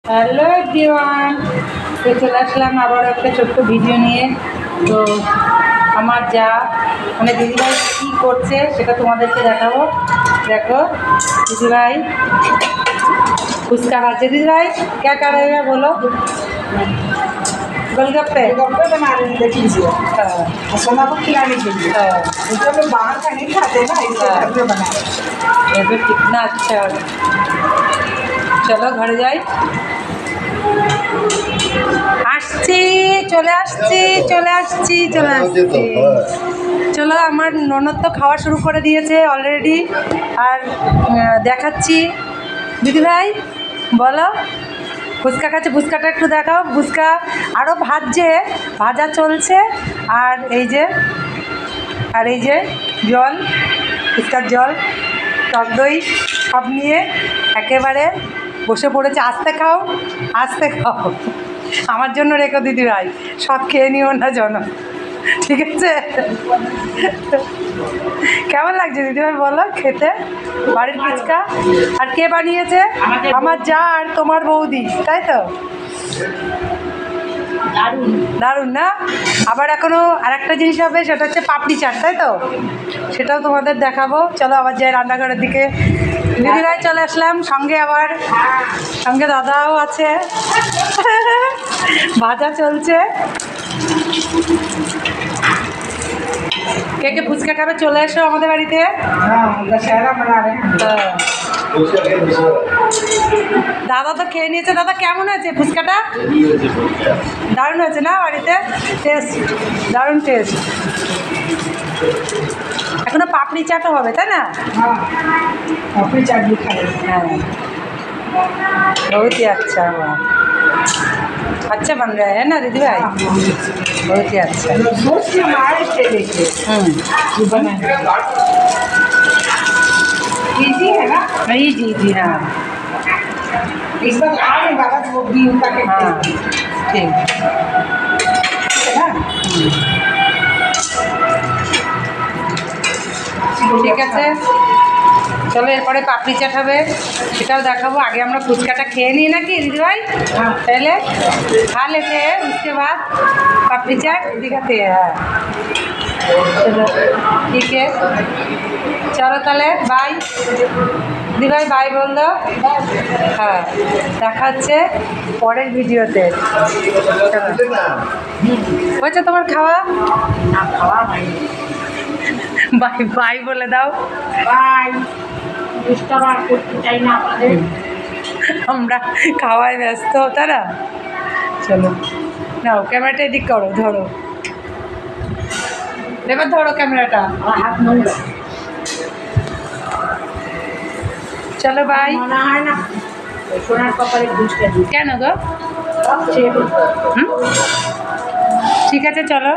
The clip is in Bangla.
হ্যালো এভরিওয়ান, তো চলে আসলাম আবার একটা ছোট্ট ভিডিও নিয়ে। তো আমার যা মানে দিদিভাই কী করছে সেটা তোমাদেরকে দেখাবো। দেখো দিদিভাই ফুচকা খাচ্ছে। दिदीभाई क्या कर रहे हैं बोलो? गोलगप्पे बना रहे हैं, देख लीजिए। सोना को खिलाने के लिए जो लोग बाहर का नहीं खाते ना, इससे घर पे बनाए। देखो कितना अच्छा है। चलो घर যাই। আসছি চলে আসছি চলে আসছি চলে আসছি। চলো আমার ননদ তো খাওয়া শুরু করে দিয়েছে অলরেডি। আর দেখাচ্ছি দিদিভাই বলো ফুচকা খাচ্ছে, ফুচকাটা একটু দেখাও। ফুচকা আরও ভাজা চলছে। আর এই যে জল, ফুচকার জল, টক দই সব নিয়ে একেবারে বসে পড়েছে। আস্তে খাও আমার জন্য রেখো দিদিভাই, সব খেয়ে নিও না যেন, ঠিক আছে? কেমন লাগছে দিদিভাই বলো খেতে বাড়ির ফুচকা? আর কে বানিয়েছে? আমার যা আর তোমার বৌদি, তাই তো? দারুণ না? আবার এখনও আরেকটা জিনিস হবে, সেটা হচ্ছে পাপড়ি চাট, তাই তো? সেটাও তোমাদের দেখাবো। চলো আবার যাই রান্নাঘরের দিকে। দিদিভাই চলে আসলাম, সঙ্গে দাদাও আছে। ভাজা চলছে। কে কে ফুচকা খাবে চলে এসো আমাদের বাড়িতে। दशहरा मना रहे हैं। দাদা তো খেয়ে নিয়েছে। দাদা কেমন আছে ফুচকাটা? দারুণ হয়েছে না? বাড়িতে টেস্ট, দারুণ টেস্ট। এখনো পাপড়ি চাটও হবে, তাই না? हाँ, पापड़ी चाट भी खाए। हाँ, बहुत ही अच्छा हुआ। अच्छा बन रहा है ना दीदी भाई? बहुत ही अच्छा। सोच के हमारे से लेके ये बना है। इजी है ना? जी हाँ इस बार आने वाला वो भी उनका हाँ ठीक है ना। ঠিক আছে, চলো এরপরে পাপড়ি চাট হবে, সেটাও দেখাবো। আগে আমরা ফুচকাটা খেয়ে নিই নাকি দিদিভাই? তাহলে खा लेते हैं, उसके बाद पापड़ी चाट दिखाते हैं। चलो ठीक है, চলো তাহলে বাই দিদিভাই, বাই বল দাও। হ্যাঁ, দেখা হচ্ছে পরের ভিডিওতে। হয়েছে তোমার খাওয়া? বাই বাই বলে দাও। बाय। इसका बार करते चाहिए ना आपने। আমরা খাওয়ায় ব্যস্ত, তাই না? চলো নাও ক্যামেরাটা এদিক করো, ধরো এবার, ধরো ক্যামেরাটা। हाथ में চলো বাই। मना है ना, सोना कपड़े घुस के दी। কেন গো? अब चेक ঠিক আছে চলো।